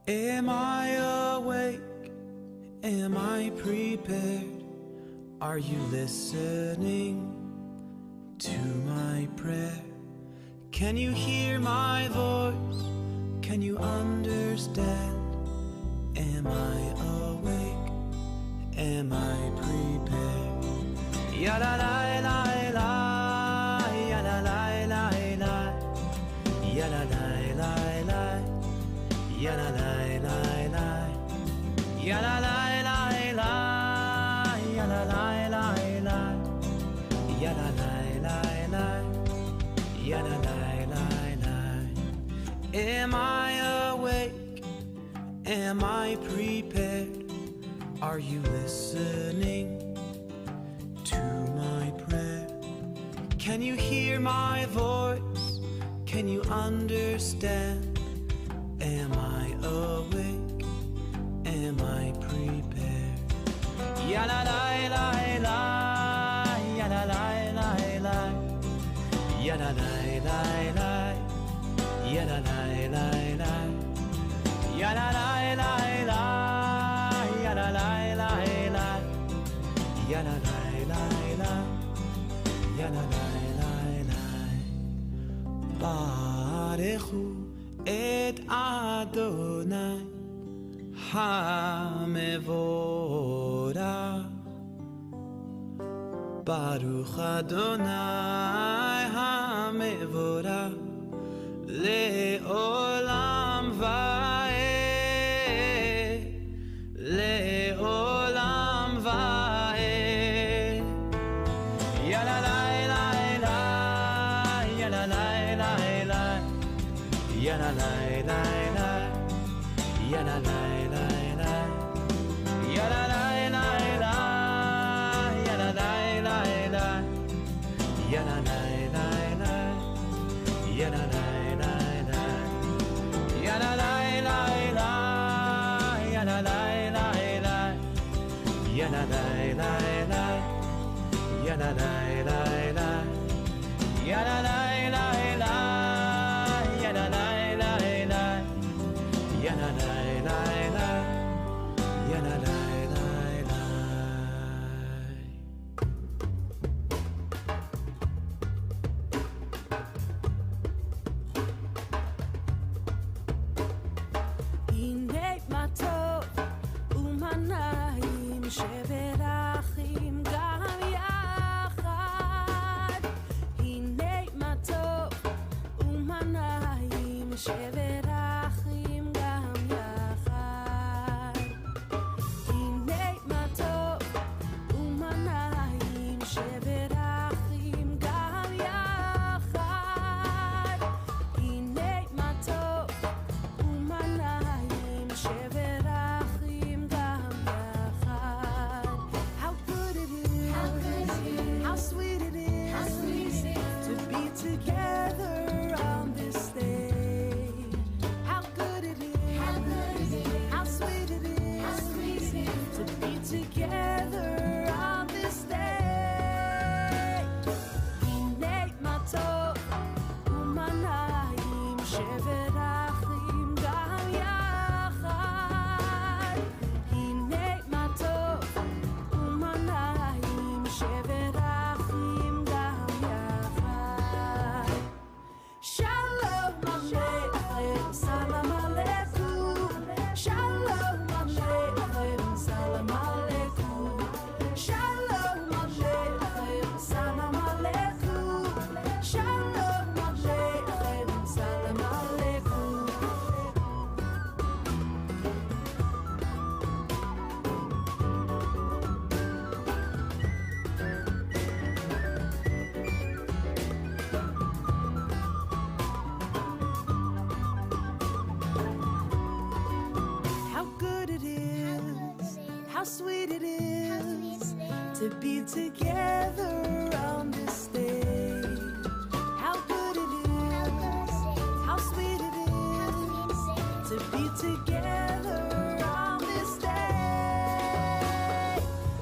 Am I awake? Am I prepared? Are you listening to my prayer? Can you hear my voice? Can you understand? Am I awake? Am I prepared? Ya la la la la, ya la la la la, ya la la la la, ya la la la la, ya la la la la, ya la la la la, ya la la la la, ya la la la la. Am I awake? Am I prepared? Are you listening to my prayer? Can you hear my voice? Can you understand? Am I awake? Am I prepared? Ya la la la la, ya la la la la, ya la la la la, ya la la la la, ya la la la la, ya la la la la, ya la la la la, ya la la la la. Barechu et Adonai HaMevorach. Baruch Adonai HaMevorach Le'olam va'ed, Le'olam va'ed. Ya la la la la, ya la la la la, ya la la la la, la la la la, ya la la la la, ya la la la la, ya la la la la, ya la la la la, ya la la la la. הנה מה טוב ומה נעים שברחים גם יחד. הנה מה טוב ומה נעים שברחים גם יחד. הנה מה טוב ומה נעים שברחים גם יחד. הנה מה טוב ומה נעים שברחים גם יחד. How good it is, how sweet it is, to be together on this day. How good it is, how sweet it is, to be together on this day. הנה מה טוב ומה נעים שברחים גם יחד. הנה מה טוב ומה נעים שברחים גם יחד. שלום עליכם, סלאם עליכום. שלום עליכם, סלאם עליכום. שלום עליכם, סלאם עליכום. שלום עליכם, סלאם עליכום. How good it is, how sweet it is, to be together on this day. How good it is, how sweet it is, to be together on this day.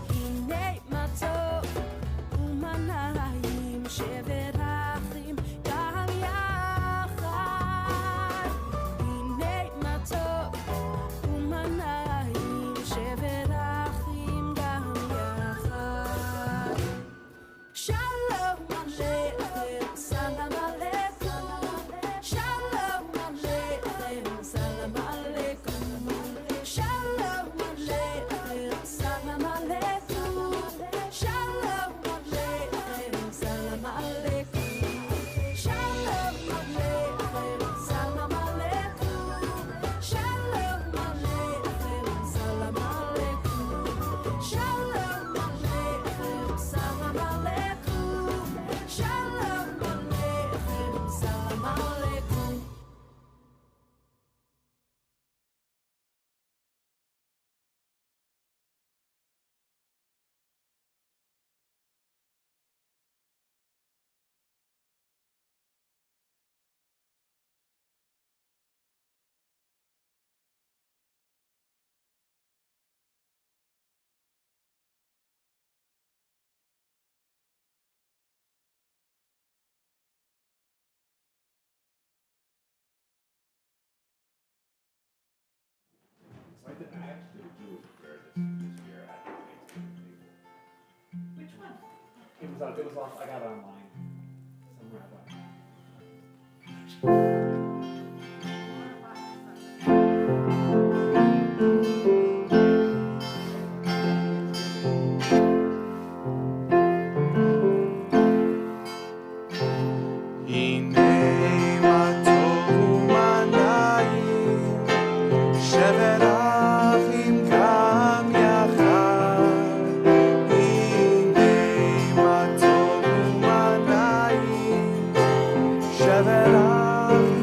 הנה מה טוב ומה נעים שברחים גם יחד. הנה מה טוב ומה נעים שברחים גם יחד. שלום עליכם, סלאם עליכום. שלום עליכם, סלאם עליכום. שלום עליכם, סלאם עליכום. שלום עליכם, סלאם עליכום. שלום עליכם, סלאם עליכום. שלום עליכם, סלאם עליכום. שלום עליכם, סלאם עליכום. שלום עליכם, סלאם עליכום. I actually did a Jewish prayer this year at the Thanksgiving table. Which one? It was off. I got it online somewhere. I thought. הנה מה טוב ומה נעים שברחים גם יחד. הנה מה טוב ומה נעים שברחים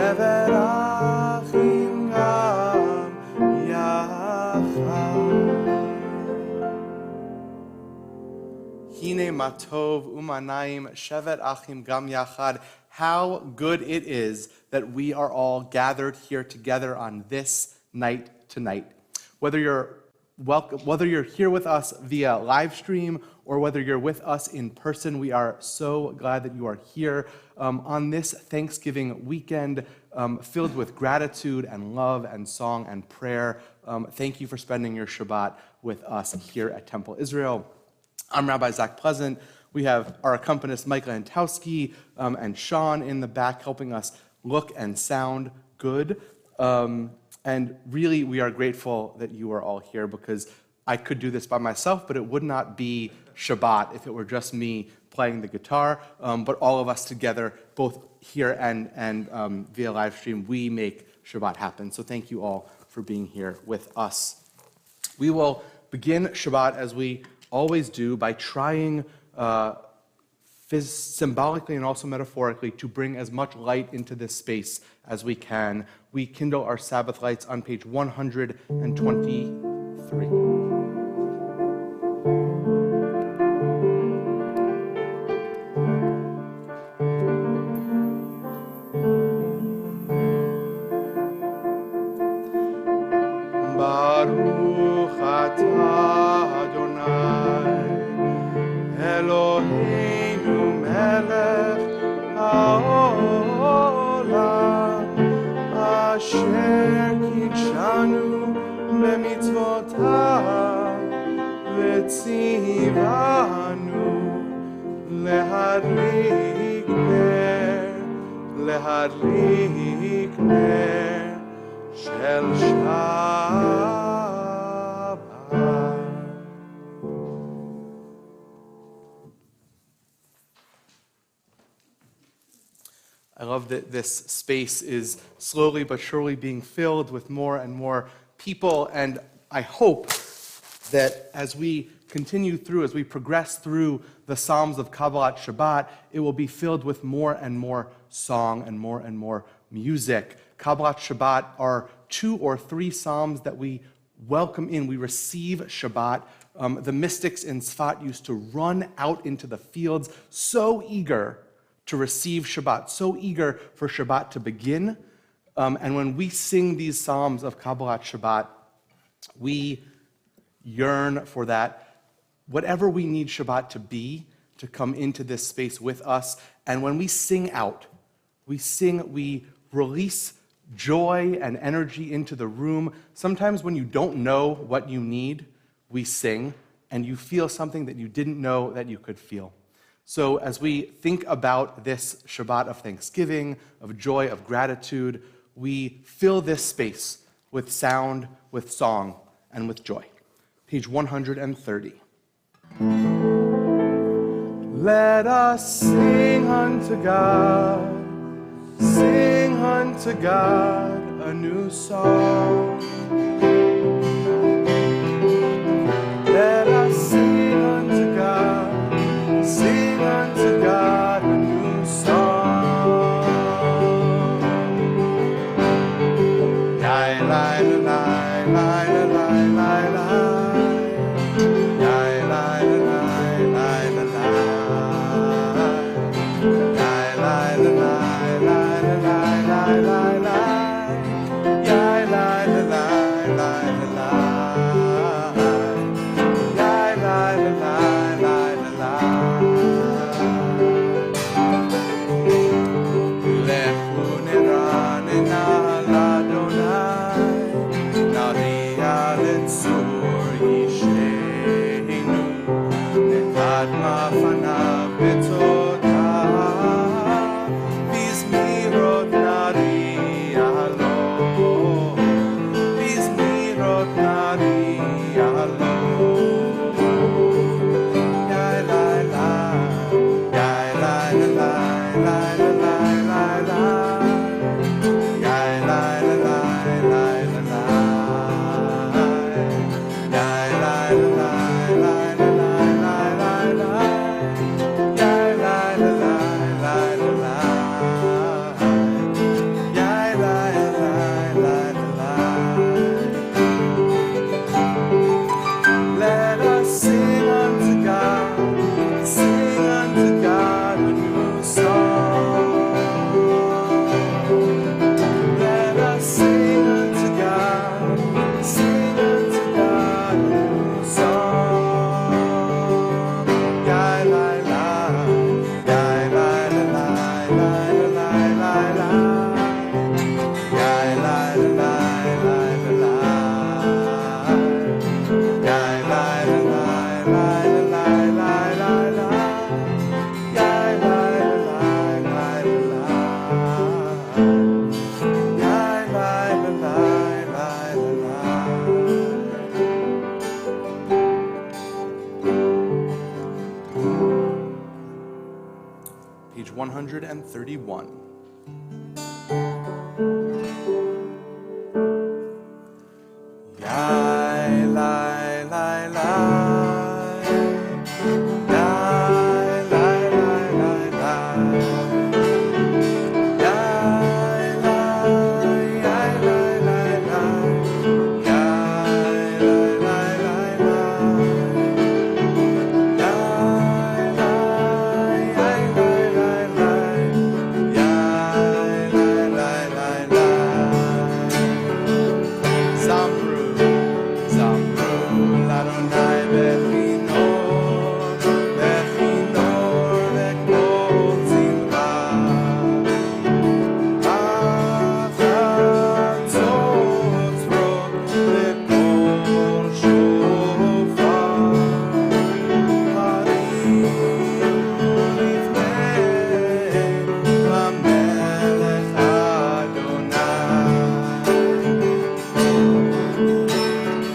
שבת אחים גם יחד. הנה מה טוב ומה נעים, שבת אחים גם יחד. How good it is that we are all gathered here together on this night tonight. Whether you're here with us via live stream or whether you're with us in person, we are so glad that you are here on this Thanksgiving weekend filled with gratitude and love and song and prayer. Thank you for spending your Shabbat with us here at Temple Israel. I'm Rabbi Zach Pleasant. We have our accompanist Michael Antowski and Sean in the back helping us look and sound good. And really, we are grateful that you are all here because I could do this by myself, but it would not be Shabbat if it were just me playing the guitar. But all of us together, both here and via live stream, we make Shabbat happen. So thank you all for being here with us. We will begin Shabbat as we always do by trying symbolically and also metaphorically to bring as much light into this space as we can. We kindle our Sabbath lights on page 123. Baruch atah Adonai Eloheinu melech haolam asher kitshanu b'mitzvotav v'tzivanu lehadlik ner shel Shabbat. I love that this space is slowly but surely being filled with more and more people, and I hope that as we continue through, as we progress through the Psalms of Kabbalat Shabbat, it will be filled with more and more song and more music. Kabbalat Shabbat are 2 or 3 Psalms that we welcome in. We receive Shabbat. The mystics in Tzfat used to run out into the fields so eager to receive Shabbat, so eager for Shabbat to begin. And when we sing these Psalms of Kabbalat Shabbat, we yearn for that, whatever we need Shabbat to be, to come into this space with us. And when we sing out, we release joy and energy into the room. Sometimes when you don't know what you need, we sing, and you feel something that you didn't know that you could feel. So as we think about this Shabbat of thanksgiving, of joy, of gratitude, we fill this space with sound, with song, and with joy. Page 130. Let us sing unto God a new song. Let us sing unto God a new song. Lai, lai, lai, lai, lai, lai, lai, lai, lai, lai, lai, lai, Adma fanav betzotav, v'zmirot narim. 131. Yai, lai, lai, lai. Yai, lai, lai, lai, lai. Yai, lai, yai, lai, lai, lai. Yai, lai, lai, lai, lai. Yai, lai, yai, lai, lai, lai. Yai, lai, lai, lai, lai. Zamru, Zamru, Ladonai Bechinor, Bechinor, Lekol Zimra. Achatzot, Lekol Shofar. Harim Lifnei Hamelech Adonai.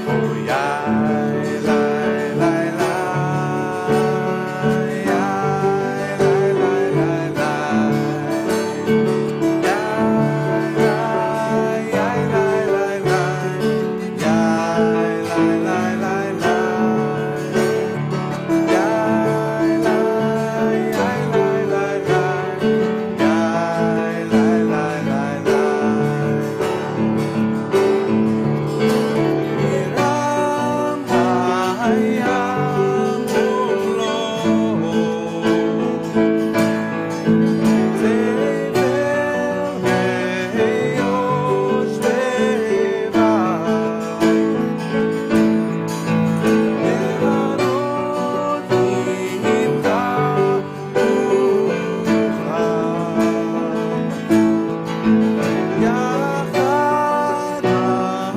Oh, yai, lai, lai, lai. Yai, lai, lai, lai, lai. Yai, lai, yai, lai, lai, lai. Yai, lai, lai, lai, lai. Yai, lai, yai, lai, lai, lai. Yai, lai, lai, lai, lai. Hiram hayam lo, tevel heyosh veva, levarot nimta ucha. Yachad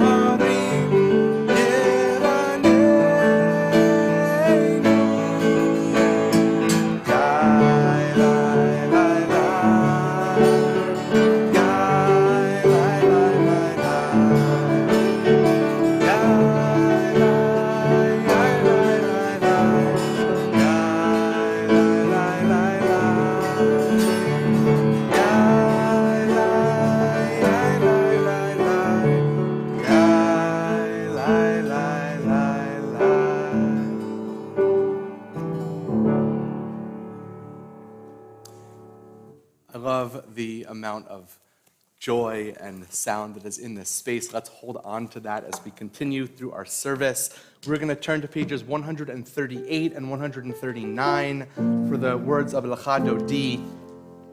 harim yeranenu. Yai, lai, lai, lai. Yai, lai, lai, lai, lai. Yai, lai, yai, lai, lai, lai. Yai, lai, lai, lai, lai. Yai, lai, yai, lai, lai, lai. Yai, lai, lai, lai, lai. I love the amount of joy and sound that is in this space. Let's hold on to that as we continue through our service. We're going to turn to pages 138 and 139 for the words of Lecha Dodi.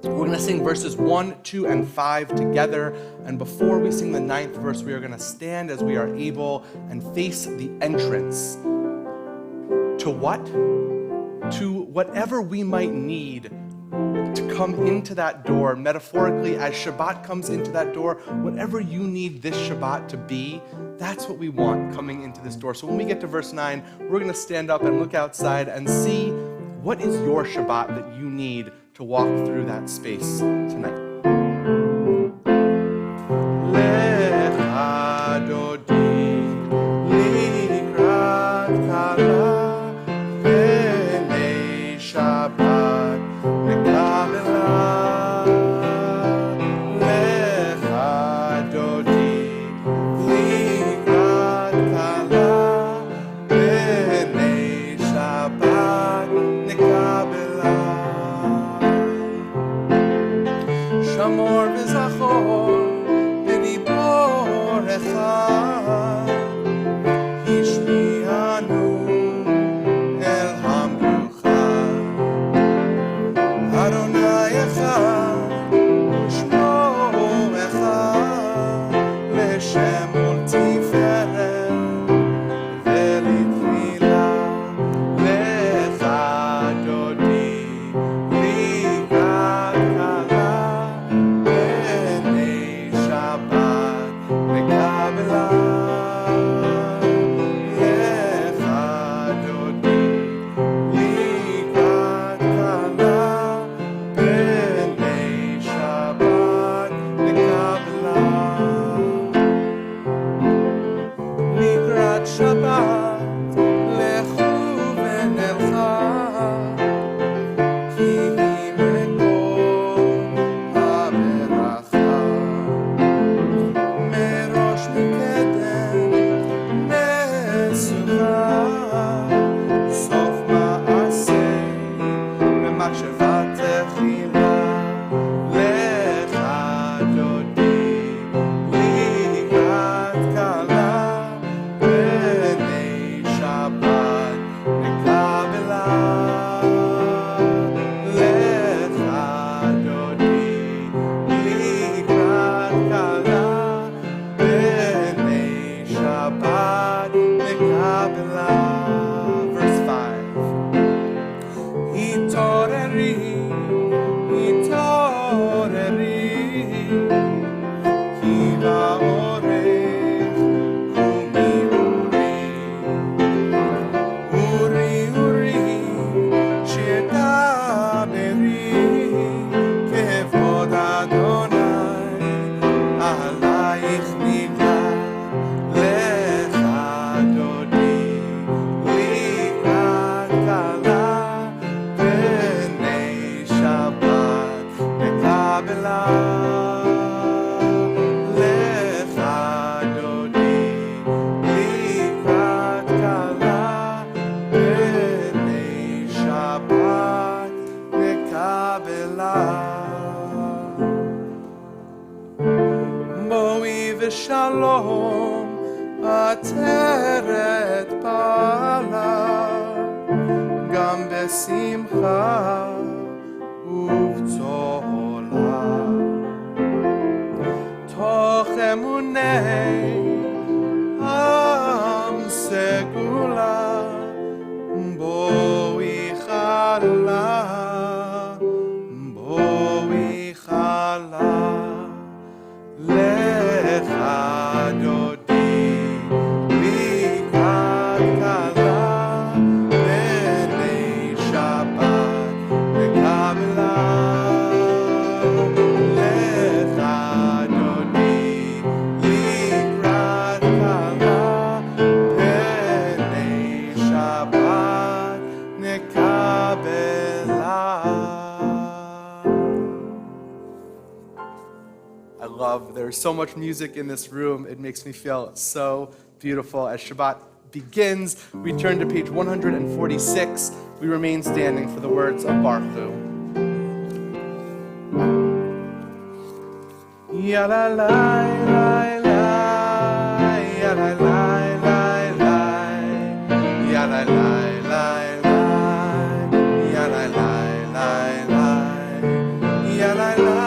We're going to sing verses 1, 2, and 5 together. And before we sing the 9th verse, we are going to stand as we are able and face the entrance. To what? To whatever we might need to come into that door, metaphorically, as Shabbat comes into that door, whatever you need this Shabbat to be, that's what we want coming into this door. So when we get to verse 9, we're going to stand up and look outside and see what is your Shabbat that you need to walk through that space tonight. Lecha Dodi likrat kala b'nei Shabbat nekabela. Lecha Dodi likrat kala b'nei Shabbat nekabela. עלייך ניגע לך דודי לקראת כלה פני שבת נקבלה לך דודי לקראת כלה פני שבת נקבלה בואי ושלום עטרת פעלה גם בשמחה ובצהלה תוך אמוני עם סגולה בואי חלה בואי חלה לך דודי לקראת כלה פני שבת נקבלה לך דודי לקראת כלה פני שבת נקבלה. I love, there's so much music in this room. It makes me feel so beautiful. As Shabbat begins, we turn to page 146. We remain standing for the words of Baruch Hu. Ya la la la la, ya la la la la, ya la la la la, ya la la la la, ya la la.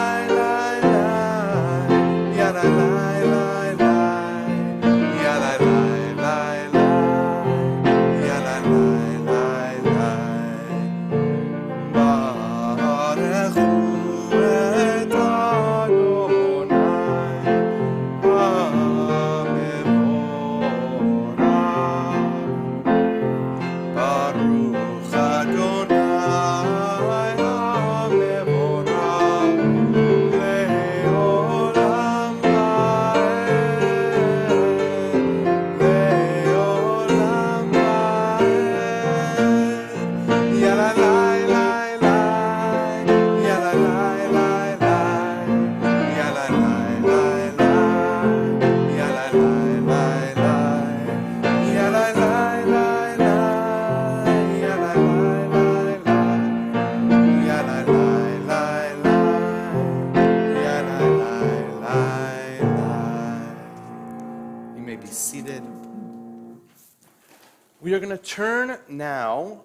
We are going to turn now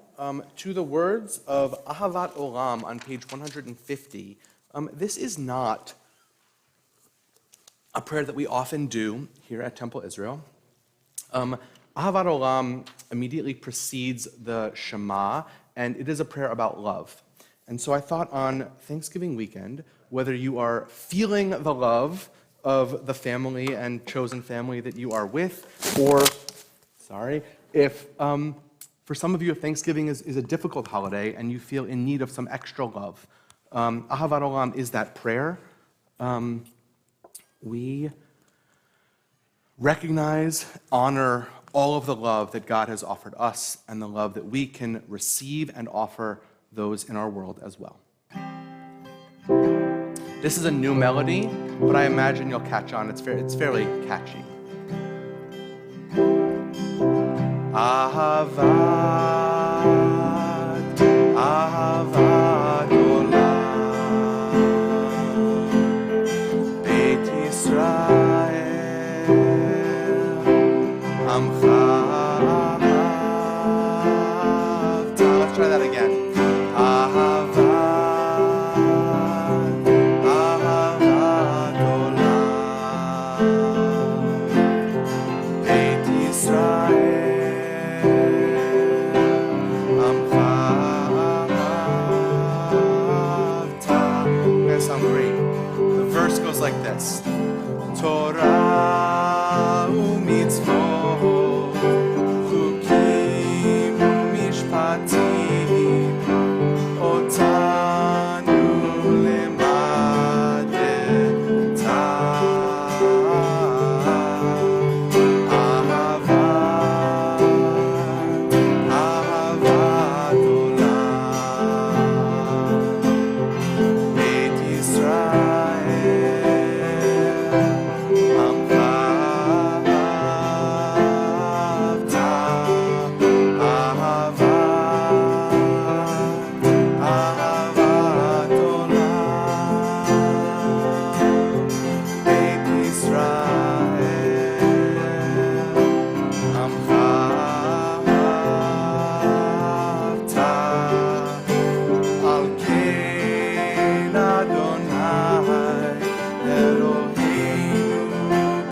to the words of Ahavat Olam on page 150. This is not a prayer that we often do here at Temple Israel. Ahavat Olam immediately precedes the Shema, and it is a prayer about love. And so I thought on Thanksgiving weekend, whether you are feeling the love of the family and chosen family that you are with, or, if for some of you Thanksgiving is a difficult holiday and you feel in need of some extra love, Ahavat Olam is that prayer. We recognize, honor all of the love that God has offered us and the love that we can receive and offer those in our world as well. This is a new melody, but I imagine you'll catch on. It's fairly catchy. Ahavat Olam Beit Yisrael Amcha Ahavta. Let's try that again. Ahavat Olam Beit Yisrael. Goes like this. Torah u'mitzvot, chukim u'mishpatim, otanu lemadeta.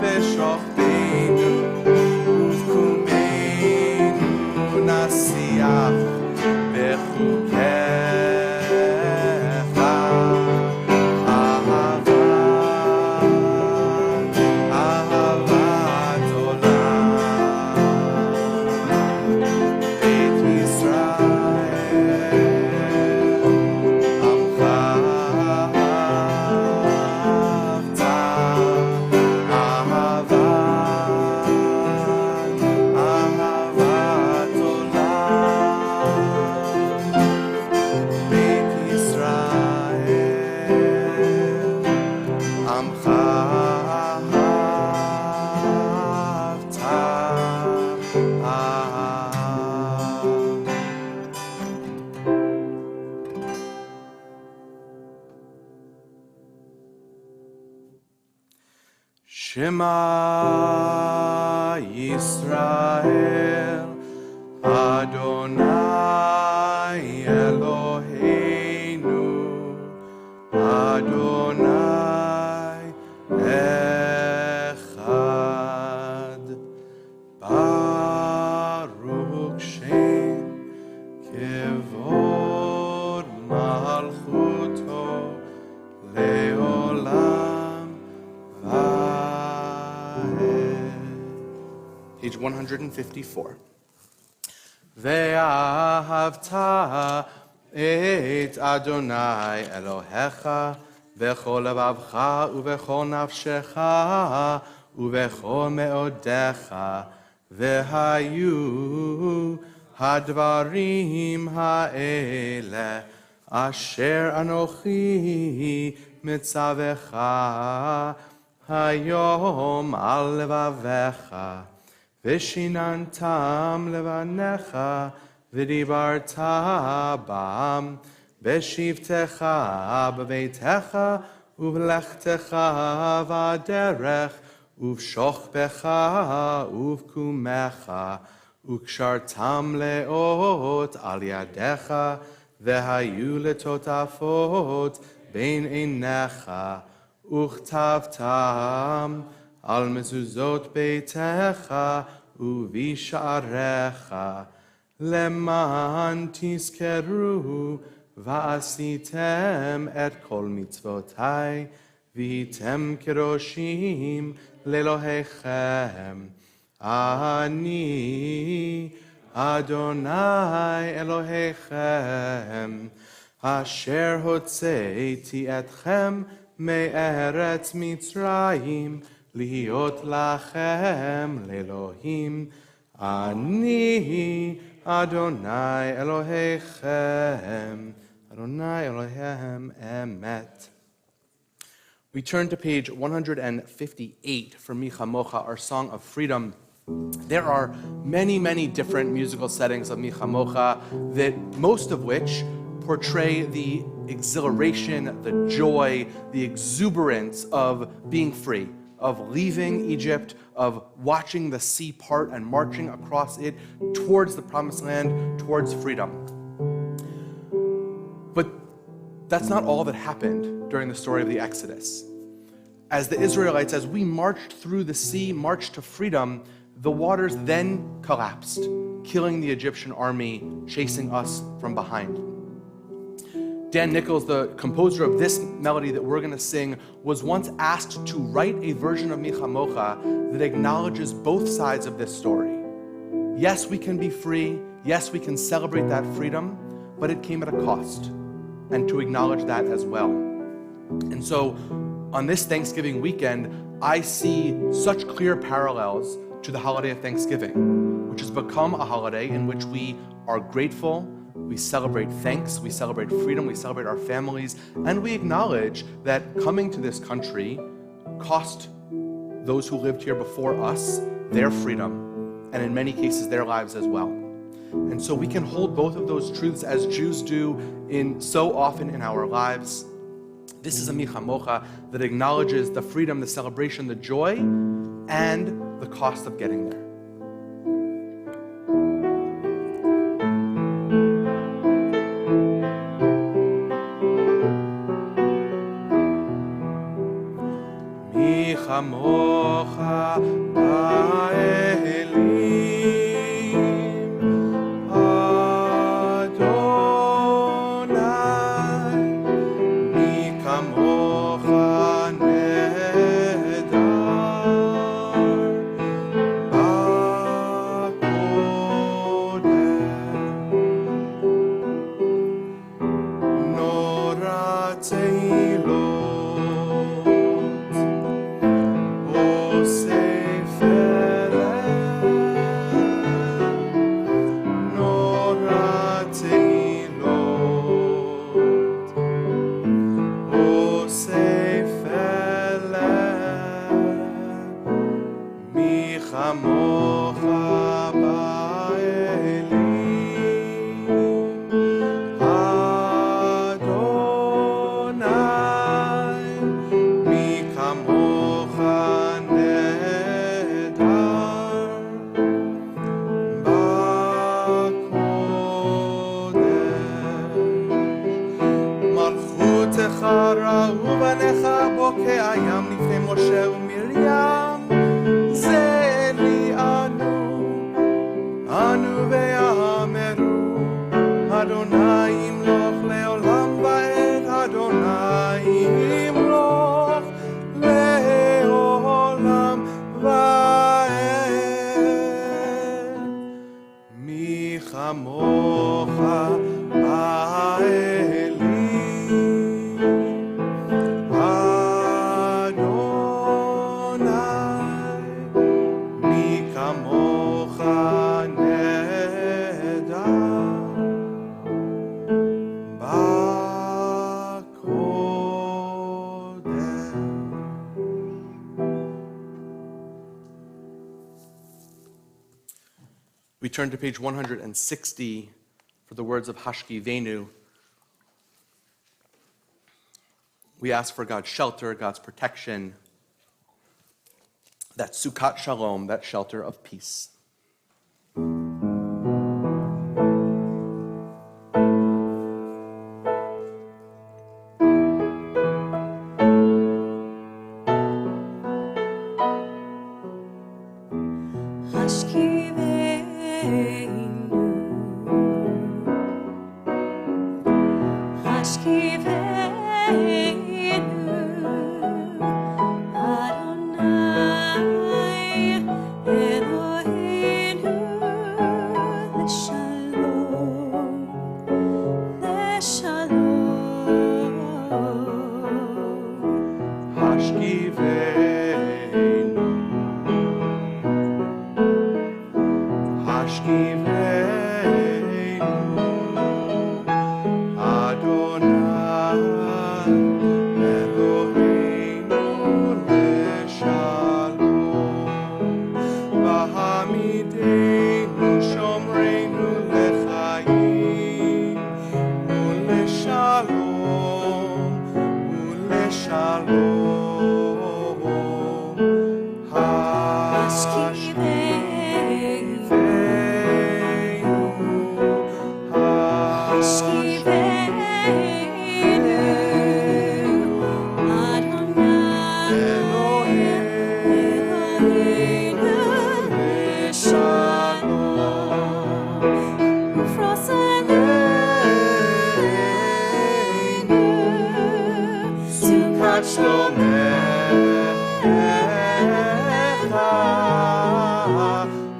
בשוכבנו ובקומנו נשיח בחוקיך אהבת עולם בית ישראל עמך אהבת אהבת עולם בית ישראל עמך Shema Yisrael Adonai Eloheinu Adonai Echad Baruch Shem Kevod Malchuto Leolam Page 154. Ve'ahavta et Adonai Elohecha v'chol levavcha u'v'chol nafshecha u'v'chol me'odecha ve'hayu hadvarim ha'ele asher anochi mitzavecha hayom al levavecha Vishinantam levanecha v'dibarta bam b'shivtecha b'veitecha uv'lechtecha v'aderech uv'shochbecha uv'kumecha u'kshartam leot al yadecha v'hayu letotafot bein einecha uchtavtam al mezuzot beitecha uvisharecha leman tiskeru va'asitem et kol mitzvotai v'item keroshim lelohechem ani Adonai Elohechem asher hotzeiti etchem me'eretz Mitzrayim להיות לכם לאלוהים, אני אדוני אלוהיכם, אדוני אלוהיהם אמת. We turn to page 158 for Micha Mocha, our song of freedom. There are many, many different musical settings of Micha Mocha, that most of which portray the exhilaration, the joy, the exuberance of being free, of leaving Egypt, of watching the sea part and marching across it towards the promised land, towards freedom. But that's not all that happened during the story of the Exodus. As the Israelites, as we marched through the sea, marched to freedom, the waters then collapsed, killing the Egyptian army, chasing us from behind. Dan Nichols, the composer of this melody that we're going to sing, was once asked to write a version of Micha Mocha that acknowledges both sides of this story. Yes, we can be free. Yes, we can celebrate that freedom, but it came at a cost, and to acknowledge that as well. And so on this Thanksgiving weekend, I see such clear parallels to the holiday of Thanksgiving, which has become a holiday in which we are grateful, we celebrate thanks, we celebrate freedom, we celebrate our families, and we acknowledge that coming to this country cost those who lived here before us their freedom, and in many cases their lives as well. And so we can hold both of those truths as Jews do so often in our lives. This is a Micha Mocha that acknowledges the freedom, the celebration, the joy, and the cost of getting there. כמוך באלים, אדוני, מי כמוך נהדר בקודש. נורא תהילות אוסף אליהם, נורא תהילות אוסף אליהם, מי כמוך באלים, אדוני, מי כמוך נהדר בקודש. מלכותך ראו בניך בוקע ים לפני משה ומרים, זה לי אנו ויאמרו, אדוני ימלוך לעולם ועד, אדוני ימלוך לעולם ועד. מי כמוך באלים, אדוני, מי כמוך נהדר בקודש. We turn to page 160 for the words of Hashkivenu. We ask for God's shelter, God's protection, that Sukkot Shalom, that shelter of peace.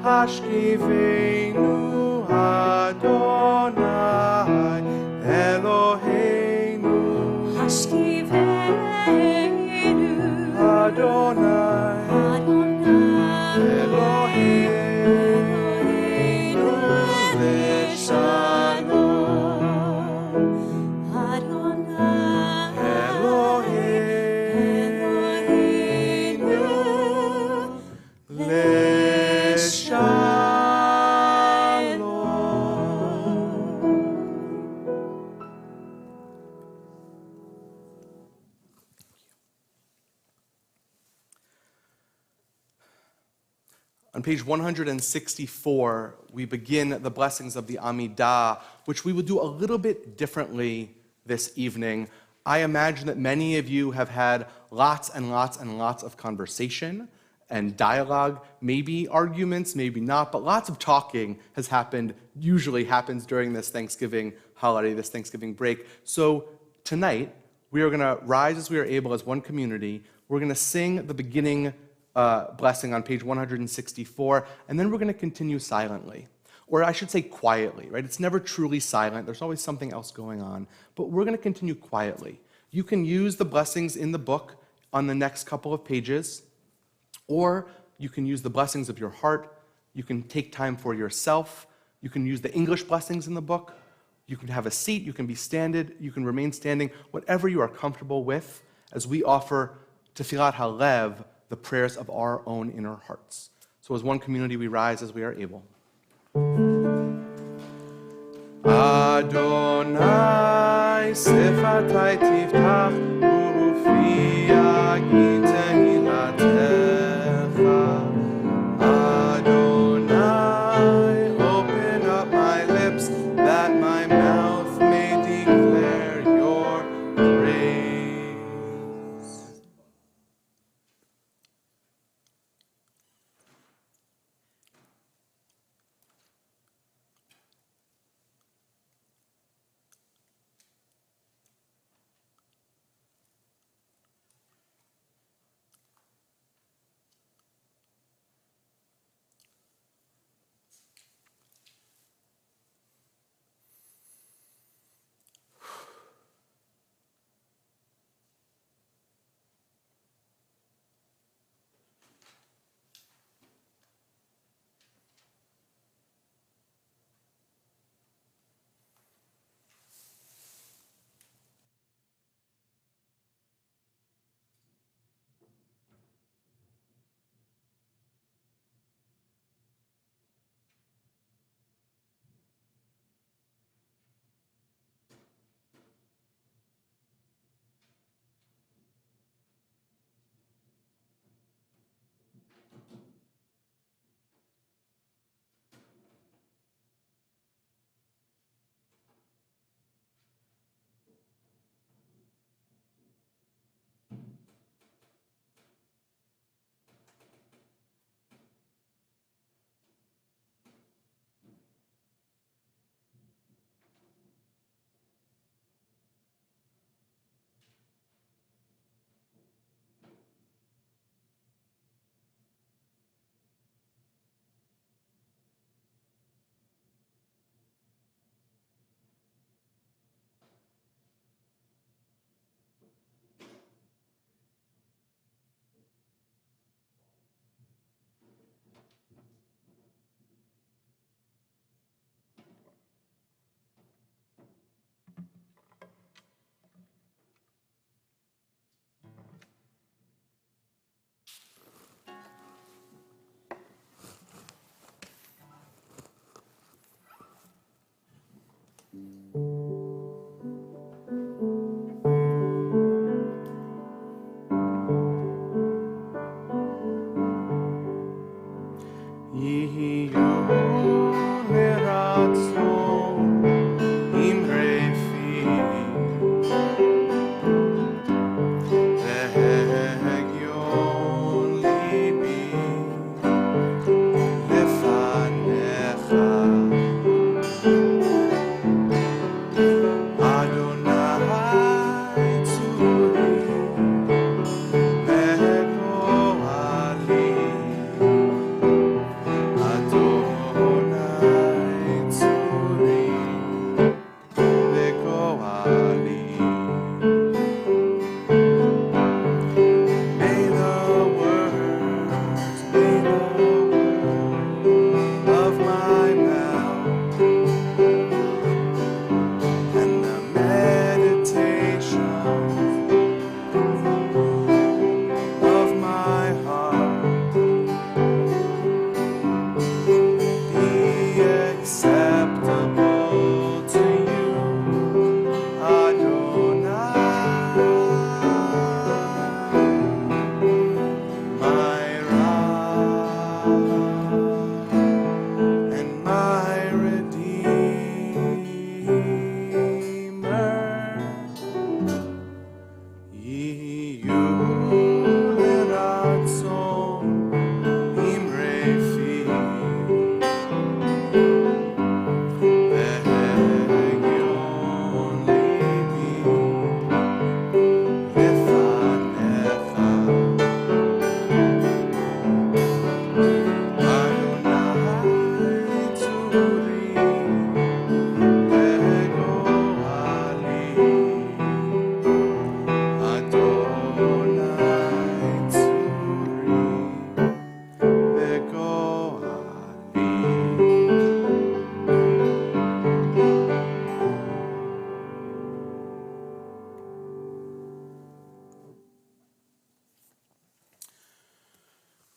Hashkivenu Adonai Eloheinu, Hashkivenu Adonai Eloheinu Leshalom, Adonai Eloheinu Leshalom. On page 164, we begin the blessings of the Amidah, which we will do a little bit differently this evening. I imagine that many of you have had lots and lots and lots of conversation and dialogue, maybe arguments, maybe not, but lots of talking has happened, usually happens during this Thanksgiving holiday, this Thanksgiving break. So tonight, we are going to rise as we are able as one community. We're going to sing the beginning blessing on page 164, and then we're going to continue silently. Or I should say quietly, right? It's never truly silent. There's always something else going on. But we're going to continue quietly. You can use the blessings in the book on the next couple of pages, or you can use the blessings of your heart. You can take time for yourself. You can use the English blessings in the book. You can have a seat. You can be standing. You can remain standing. Whatever you are comfortable with as we offer Tefillat Halev, the prayers of our own inner hearts. So as one community, we rise as we are able. Adonai sifatai tiftach ufi tehillatcha. Adonai, open up my lips that my mouth may declare your praise.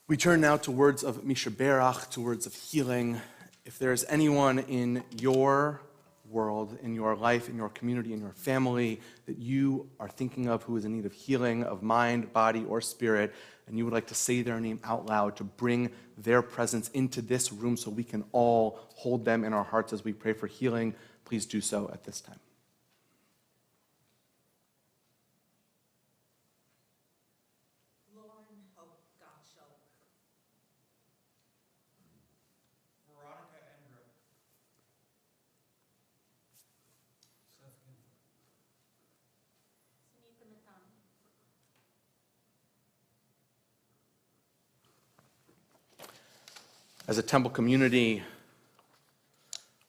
We turn now to words of Mishaberach, to words of healing. If there is anyone in your world, in your life, in your community, in your family that you are thinking of who is in need of healing of mind, body, or spirit, and you would like to say their name out loud to bring their presence into this room so we can all hold them in our hearts as we pray for healing, please do so at this time. As a temple community,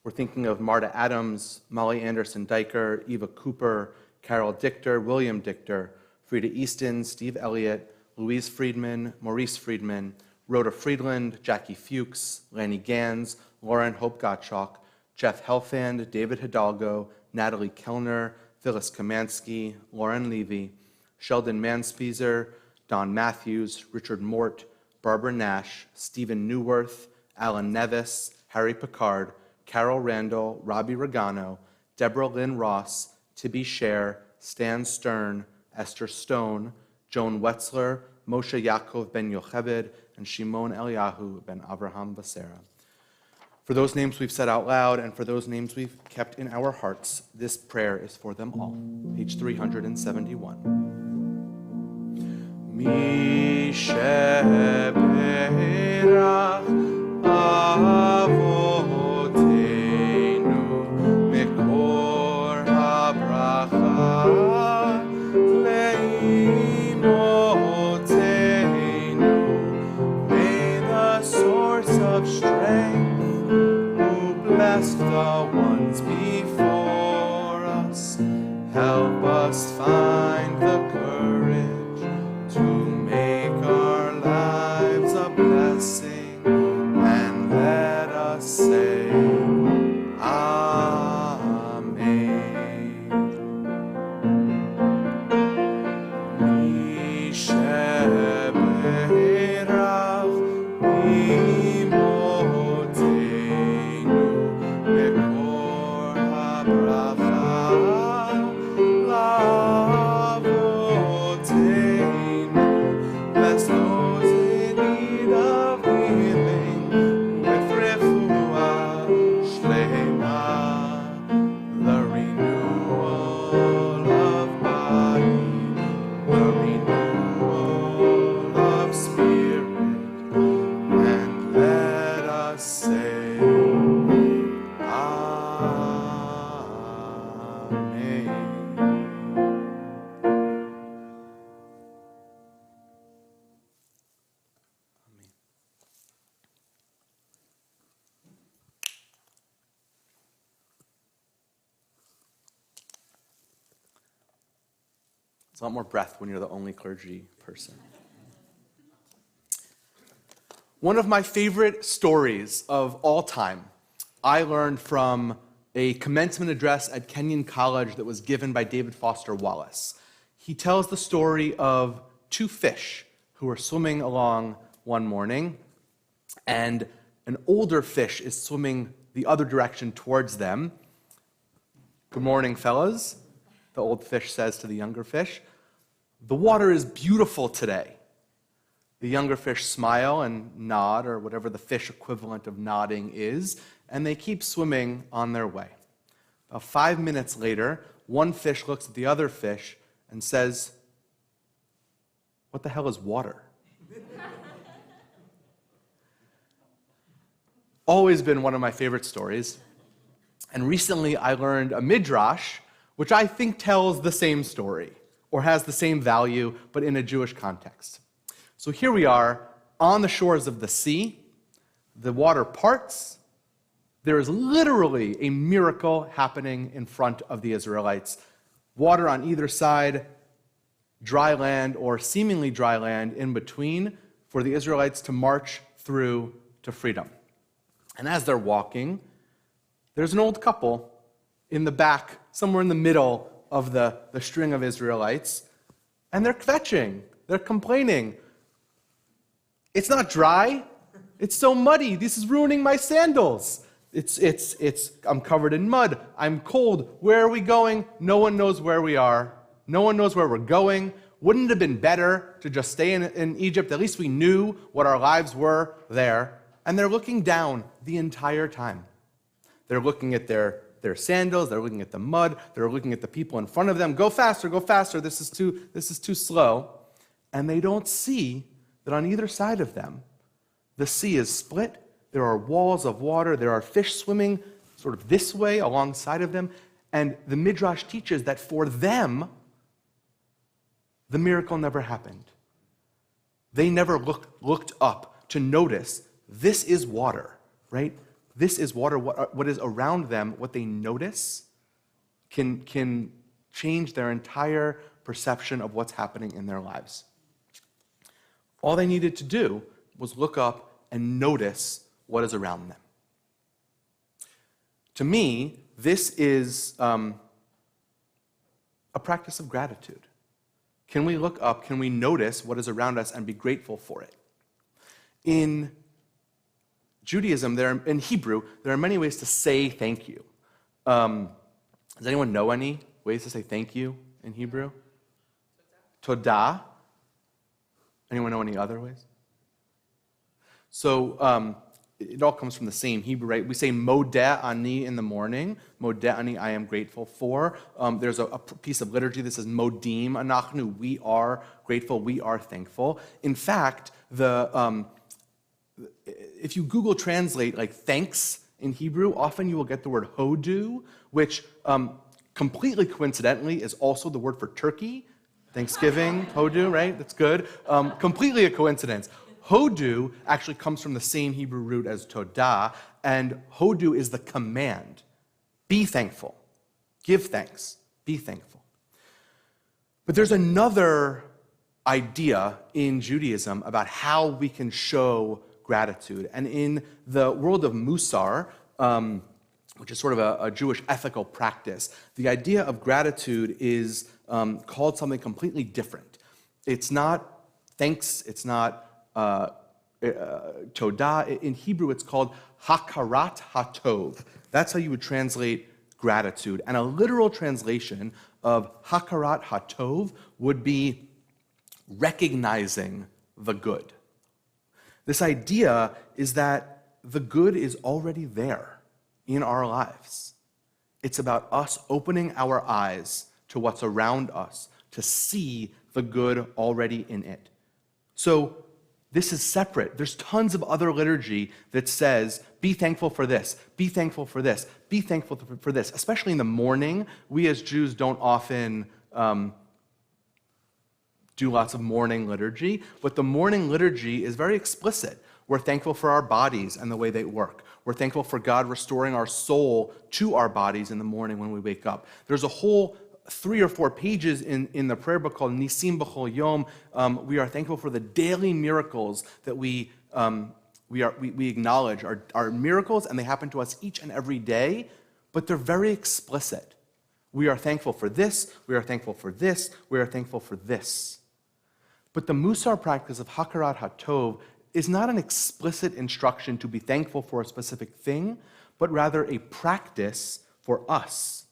we're thinking of Marta Adams, Molly Anderson Diker, Eva Cooper, Carol Dichter, William Dichter, Frida Easton, Steve Elliott, Louise Friedman, Maurice Friedman, Rhoda Friedland, Jackie Fuchs, Lanny Gans, Lauren Hope Gottschalk, Jeff Helfand, David Hidalgo, Natalie Kellner, Phyllis Kamansky, Lauren Levy, Sheldon Manspieser, Don Matthews, Richard Mort, Barbara Nash, Stephen Newworth, Alan Nevis, Harry Picard, Carol Randall, Robbie Regano, Deborah Lynn Ross, Tibby Scher, Stan Stern, Esther Stone, Joan Wetzler, Moshe Yaakov ben Yocheved, and Shimon Eliyahu ben Avraham Basera. For those names we've said out loud and for those names we've kept in our hearts, this prayer is for them all. Page 371. Misheberach Avoteinu Mekor HaBracha Leimotenu. May the source of strength who blessed the ones before us help us find the courage to make our lives a blessing, and let us say, Amen. Misheberach Imotenu Bekor HaBracha Lavotenu. Bless those in need of healing with refuah shlema, the renewal of body, the renewal of spirit, and let us say, Amen. It's a lot more breath when you're the only clergy person. One of my favorite stories of all time I learned from a commencement address at Kenyon College that was given by David Foster Wallace. He tells the story of two fish who were swimming along one morning, and an older fish is swimming the other direction towards them. "Good morning, fellas," the old fish says to the younger fish. "The water is beautiful today." The younger fish smile and nod, or whatever the fish equivalent of nodding is, and they keep swimming on their way. About 5 minutes later, one fish looks at the other fish and says, "What the hell is water?" Always been one of my favorite stories. And recently I learned a midrash, which I think tells the same story, or has the same value, but in a Jewish context. So here we are on the shores of the sea. The water parts. There is literally a miracle happening in front of the Israelites. Water on either side, dry land or seemingly dry land in between for the Israelites to march through to freedom. And as they're walking, there's an old couple in the back, somewhere in the middle of the string of Israelites, and they're kvetching, they're complaining. It's not dry. It's so muddy. This is ruining my sandals. I'm covered in mud. I'm cold. Where are we going? No one knows where we are. No one knows where we're going. Wouldn't it have been better to just stay in Egypt? At least we knew what our lives were there. And they're looking down the entire time. They're looking at their sandals. They're looking at the mud. They're looking at the people in front of them. Go faster, go faster. This is too slow. And they don't see that on either side of them, the sea is split. There are walls of water. There are fish swimming sort of this way alongside of them. And the Midrash teaches that for them, the miracle never happened. They never looked up to notice this is water, right? This is water. What is around them, what they notice, can change their entire perception of what's happening in their lives. All they needed to do was look up and notice what is around them. To me, this is a practice of gratitude. Can we look up, can we notice what is around us and be grateful for it? In Judaism, in Hebrew, there are many ways to say thank you. Does anyone know any ways to say thank you in Hebrew? Todah. Anyone know any other ways? So it all comes from the same Hebrew, right? We say modeh ani in the morning. Modeh ani, I am grateful for. There's a piece of liturgy that says modim anachnu, we are grateful, we are thankful. In fact, if you Google translate like thanks in Hebrew, often you will get the word hodu, which completely coincidentally is also the word for turkey. Thanksgiving, hodu, right? That's good. Completely a coincidence. Hodu actually comes from the same Hebrew root as todah, and hodu is the command. Be thankful. Give thanks. Be thankful. But there's another idea in Judaism about how we can show gratitude. And in the world of Musar, which is sort of a Jewish ethical practice, the idea of gratitude is called something completely different. It's not thanks, it's not todah. In Hebrew, it's called hakarat hatov. That's how you would translate gratitude. And a literal translation of hakarat hatov would be recognizing the good. This idea is that the good is already there in our lives. It's about us opening our eyes to what's around us, to see the good already in it. So this is separate. There's tons of other liturgy that says, be thankful for this, be thankful for this, be thankful for this. Especially in the morning, we as Jews don't often do lots of morning liturgy, but the morning liturgy is very explicit. We're thankful for our bodies and the way they work. We're thankful for God restoring our soul to our bodies in the morning when we wake up. There's a whole 3 or 4 pages in the prayer book called Nisim B'chol Yom. We are thankful for the daily miracles that we acknowledge are miracles, and they happen to us each and every day, but they're very explicit. We are thankful for this, we are thankful for this, we are thankful for this. But the Musar practice of Hakarat HaTov is not an explicit instruction to be thankful for a specific thing, but rather a practice for us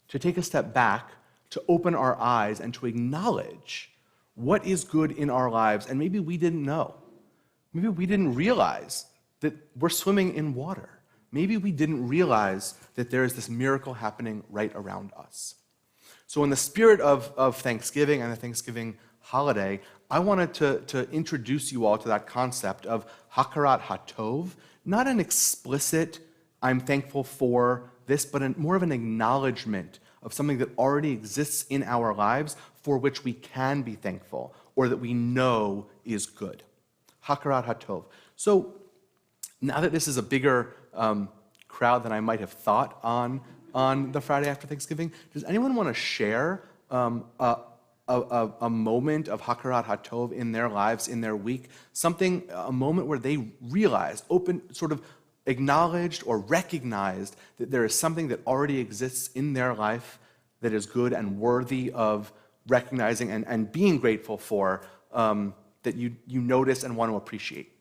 to take a step back, to open our eyes, and to acknowledge what is good in our lives, and maybe we didn't know. Maybe we didn't realize that we're swimming in water. Maybe we didn't realize that there is this miracle happening right around us. So in the spirit of Thanksgiving and the Thanksgiving holiday, I wanted to introduce you all to that concept of Hakarat HaTov, not an explicit, I'm thankful for this, but more of an acknowledgement of something that already exists in our lives for which we can be thankful or that we know is good. Hakarat HaTov. So now that this is a bigger crowd than I might have thought on the Friday after Thanksgiving, does anyone want to share a moment of Hakarat HaTov in their lives, in their week? A moment where they realized, sort of acknowledged or recognized that there is something that already exists in their life that is good and worthy of recognizing and being grateful for. that you notice and want to appreciate?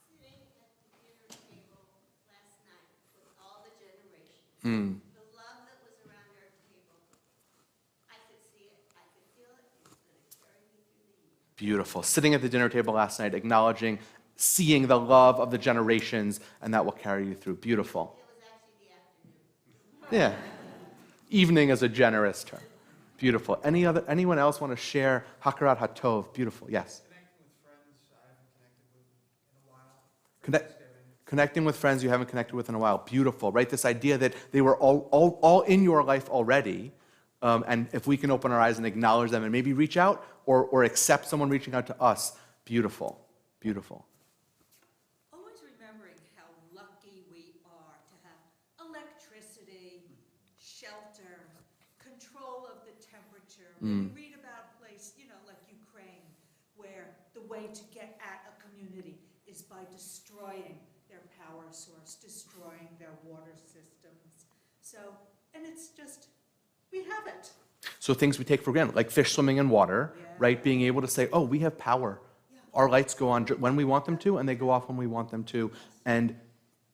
Sitting at the dinner table last night with all the generations. The love that was around our table, I could see it, I could feel it, and it's going to carry me through the year. Beautiful. Sitting at the dinner table last night, acknowledging, seeing the love of the generations, and that will carry you through. Beautiful. It was actually the afternoon. Yeah. Evening is a generous term. Beautiful. Anyone else want to share Hakarat HaTov? Beautiful. Yes. Connecting with friends you haven't connected with in a while. Beautiful, right? This idea that they were all in your life already, and if we can open our eyes and acknowledge them and maybe reach out or accept someone reaching out to us, beautiful, beautiful. Always remembering how lucky we are to have electricity, shelter, control of the temperature. When we read about a place, like Ukraine, where the way to get at a community is by destroying their power source, destroying their water systems. So, and it's just, we have it. So things we take for granted, like fish swimming in water, right? Being able to say, oh, we have power. Our lights go on when we want them to, and they go off when we want them to. And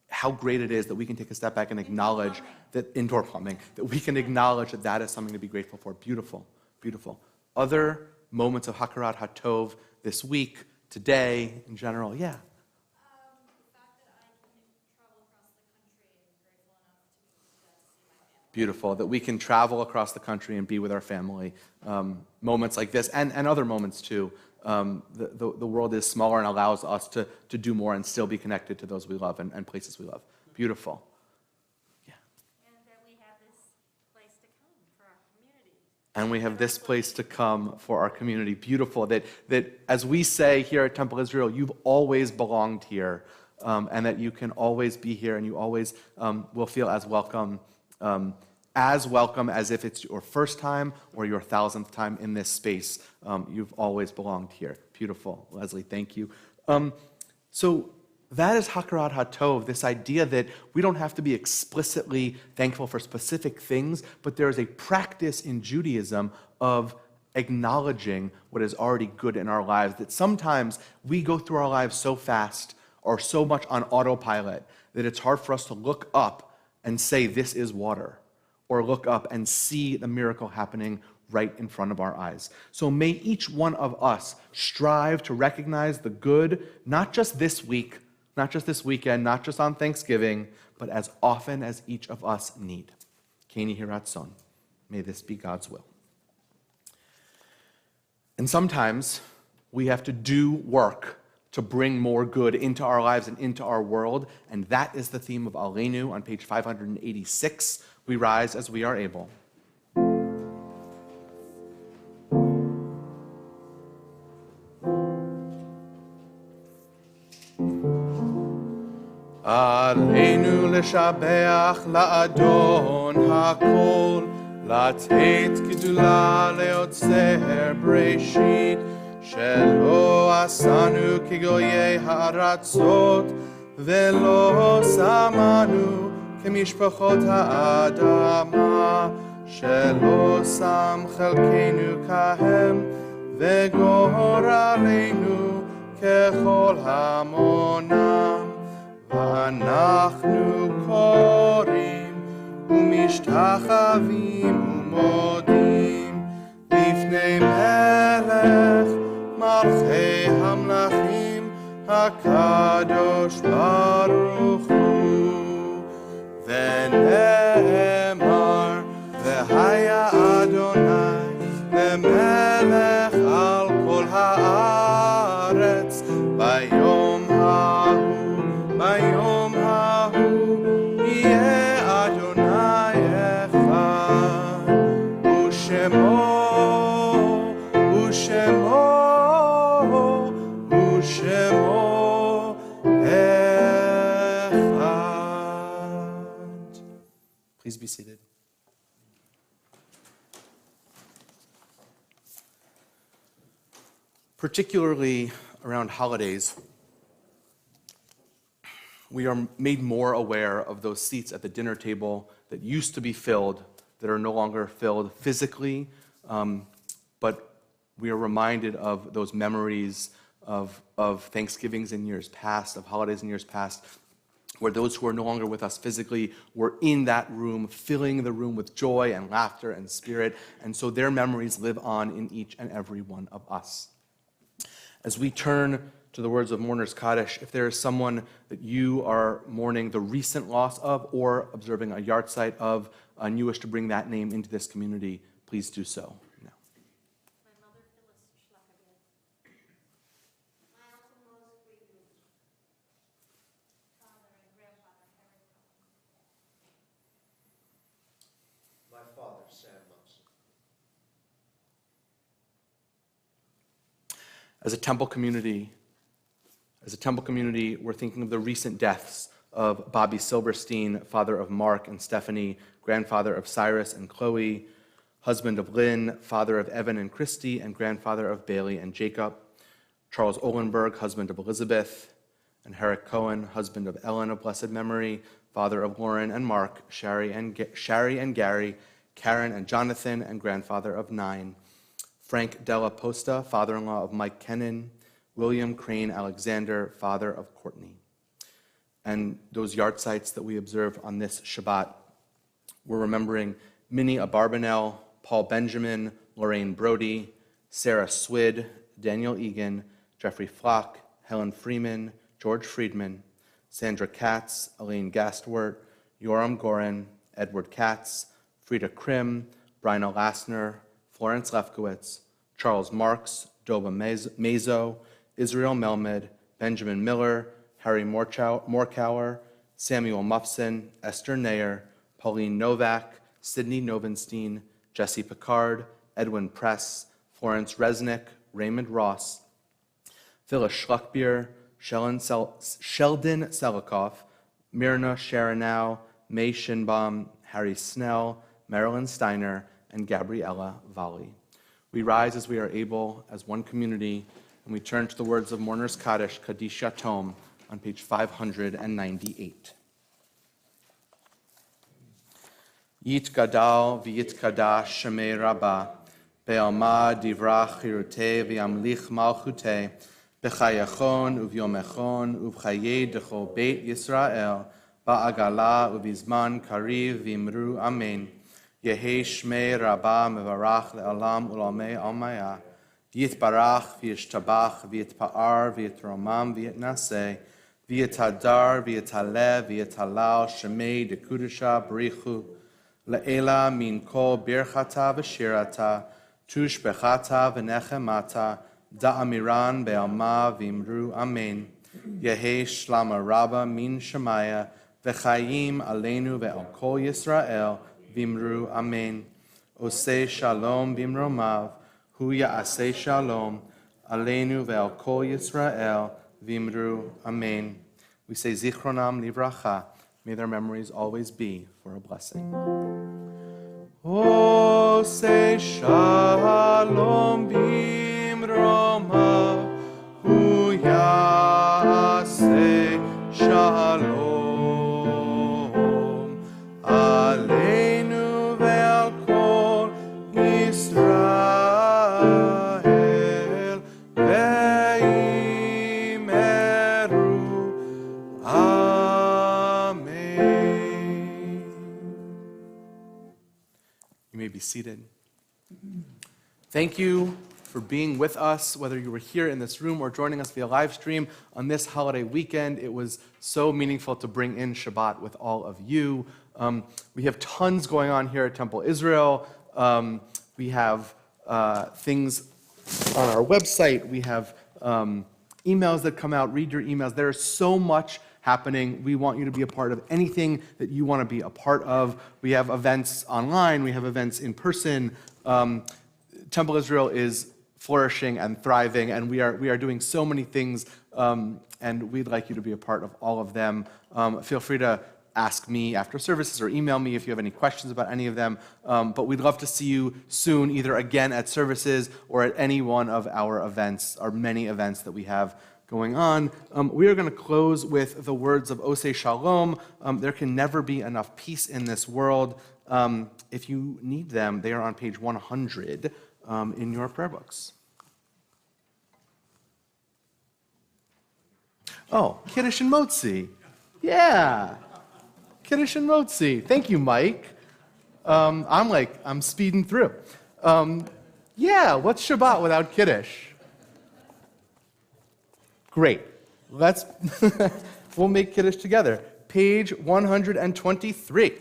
how great it is that we can take a step back and acknowledge that indoor plumbing, that we can acknowledge that that is something to be grateful for. Beautiful, beautiful. Other moments of Hakarat HaTov this week, today, in general, yeah. The fact that I can travel across the country and grateful enough to see my family. Beautiful, that we can travel across the country and be with our family. Moments like this, and other moments too. The world is smaller and allows us to do more and still be connected to those we love and places we love. Beautiful. Yeah. And that we have this place to come for our community. And we have this place to come for our community. Beautiful. That as we say here at Temple Israel, you've always belonged here, and that you can always be here, and you always will feel as welcome as if it's your first time or your 1,000th time in this space. You've always belonged here. Beautiful. Leslie, thank you. So that is Hakarat HaTov, this idea that we don't have to be explicitly thankful for specific things, but there is a practice in Judaism of acknowledging what is already good in our lives, that sometimes we go through our lives so fast or so much on autopilot that it's hard for us to look up and say, this is water, or look up and see the miracle happening right in front of our eyes. So may each one of us strive to recognize the good, not just this week, not just this weekend, not just on Thanksgiving, but as often as each of us need. Keni Hiratzon. May this be God's will. And sometimes we have to do work to bring more good into our lives and into our world, and that is the theme of Aleinu on page 586. We rise as we are able. Aleinu לשבח לאדון הכל, לתת גדולה ליוצר בראשית, שלא עשנו כגויי הארצות, ולא שמנו כמשפחות האדמה, שלא שם חלקנו כהם, וגורלנו ככל המונם. ואנחנו קוראים ומשתחווים ומודים לפני מלך מלכי המלכים הקדוש ברוך הוא. ונאמר והיה אדוני למלך על כל הארץ ביום ההוא. ביום ההוא יהיה אדוני אחד, ושמו אחד. Please be seated. Particularly around holidays, we are made more aware of those seats at the dinner table that used to be filled, that are no longer filled physically, but we are reminded of those memories of Thanksgivings in years past, of holidays in years past, where those who are no longer with us physically were in that room, filling the room with joy and laughter and spirit, and so their memories live on in each and every one of us. As we turn to the words of Mourner's Kaddish, if there is someone that you are mourning the recent loss of or observing a yahrzeit of, and you wish to bring that name into this community, please do so now. My mother, Phyllis Schlackerbid. My uncle Moses Friedman. Father and grandfather, Harry Cohen. My father, Sam Munson. As a temple community, we're thinking of the recent deaths of Bobby Silberstein, father of Mark and Stephanie, grandfather of Cyrus and Chloe, husband of Lynn, father of Evan and Christy, and grandfather of Bailey and Jacob, Charles Ohlenberg, husband of Elizabeth, and Herrick Cohen, husband of Ellen of blessed memory, father of Lauren and Mark, Shari and Gary, Karen and Jonathan, and grandfather of 9, Frank Della Posta, father-in-law of Mike Kennan, William Crane Alexander, father of Courtney. And those yahrzeits that we observe on this Shabbat, we're remembering Minnie Abarbanel, Paul Benjamin, Lorraine Brody, Sarah Swid, Daniel Egan, Jeffrey Flock, Helen Freeman, George Friedman, Sandra Katz, Elaine Gastwort, Yoram Gorin, Edward Katz, Frida Krim, Bryna Lassner, Florence Lefkowitz, Charles Marks, Doba Mazo, Israel Melmed, Benjamin Miller, Harry Morkauer, Samuel Muffson, Esther Nayer, Pauline Novak, Sidney Novenstein, Jesse Picard, Edwin Press, Florence Resnick, Raymond Ross, Phyllis Schluckbier, Sheldon Selikoff, Myrna Sharonow, May Shinbaum, Harry Snell, Marilyn Steiner, and Gabriella Valli. We rise as we are able as one community, and we turn to the words of Mourner's Kaddish, Kaddish Yatom, on page 598. Yit gadal v'yit kadash shemei rabba, be'alma divrach chirutei v'yamlich malchutei, b'chayachon uvyomechon uv'chayei dechol beit Yisrael, ba'agala uvizman kariv v'imru amen. Yehi shmei rabba mevarach le'alam ulamei almaya, v'yitbarach v'yishtabach v'yitpa'ar v'yitromam v'yitnaseh, v'yitadar v'yitaleh v'yitalal shemei dekudusha b'richu, Le'ela min kol birchata v'shirata, tushbechata v'nechemata, da'amiran be'alma v'imru amen. Yehi shlama rabba min shemaya, v'chayim aleinu ve'al kol Yisrael, v'imru amen. Oseh shalom b'imromav, hu ya'aseh shalom, aleinu ve'al kol Yisrael, v'imru amen. We say zichronam livracha. May their memories always be for a blessing. Oh, say shalom bimroma, hu yaseh shalom, aleinu ve'al kol Yisrael, ve'imeru amen. You may be seated. Thank you for being with us, whether you were here in this room or joining us via live stream on this holiday weekend. It was so meaningful to bring in Shabbat with all of you. We have tons going on here at Temple Israel. We have things on our website. We have emails that come out. Read your emails. There is so much happening. We want you to be a part of anything that you want to be a part of. We have events online. We have events in person. Temple Israel is flourishing and thriving, and we are doing so many things, and we'd like you to be a part of all of them. Feel free to ask me after services or email me if you have any questions about any of them, but we'd love to see you soon, either again at services or at any one of our events, our many events that we have going on. We are going to close with the words of Oseh Shalom. There can never be enough peace in this world. If you need them, they are on page 100 in your prayer books. Oh, Kiddush and Motzi. Yeah. Kiddush and Motzi. Thank you, Mike. I'm speeding through. Yeah, what's Shabbat without Kiddush? Great. We'll make Kiddush together. Page 123.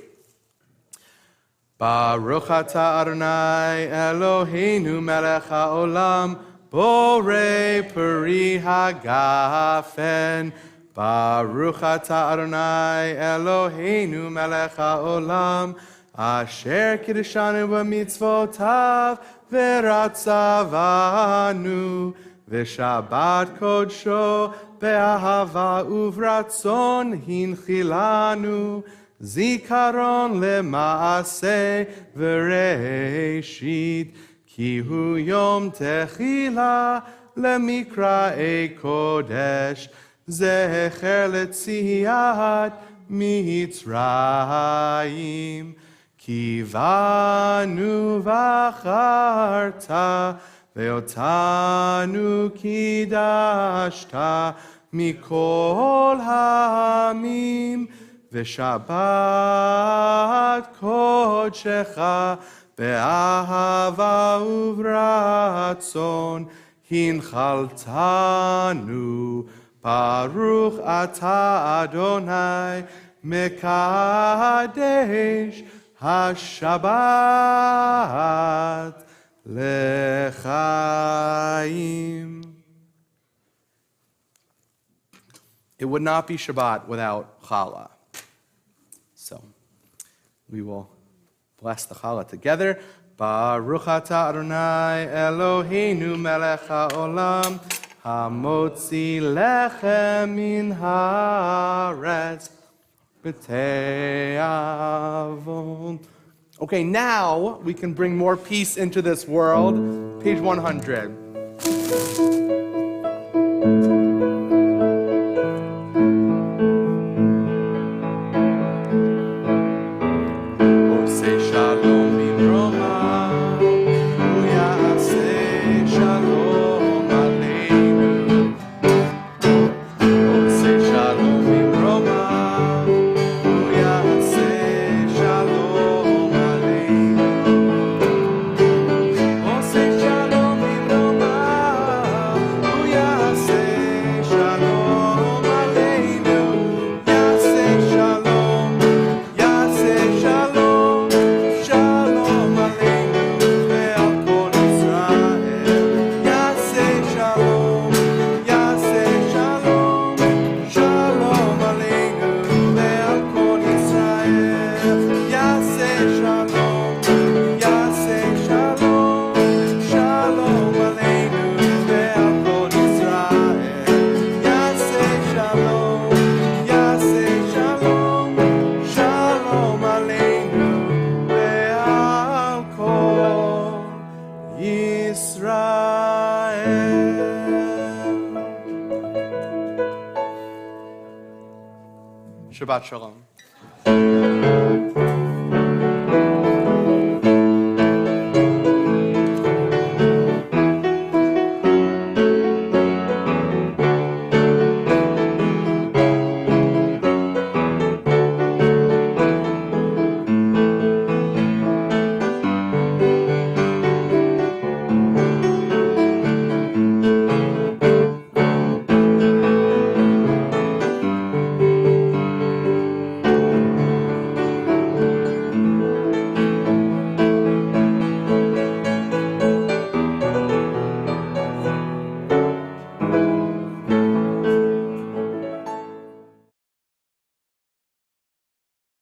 Baruch atah Adonai Eloheinu melech haolam borei peri hagafen. Baruch atah Adonai Eloheinu melech haolam asher kiddushanu b'mitzvotav v'ratzavanu v'shabbat kodsho be'ahava uvratzon hinchilanu zikaron lemaaseh v'reishit ki hu yom techila lemikra'ei kodesh zecher letziyat mitzrayim ki vanu v'acharta ve'otanu kidashta mikol ha'amim v'shabbat kodshecha be'ahava uvratzon hinchaltanu Baruch atah Adonai mekadesh hashabbat lechaim. It would not be Shabbat without challah. So we will bless the challah together. Baruch atah Adonai Eloheinu melech haolam hamotzi lechem min haaretz b'te'avon. Okay, now we can bring more peace into this world. Page 100. Shabbat Shalom.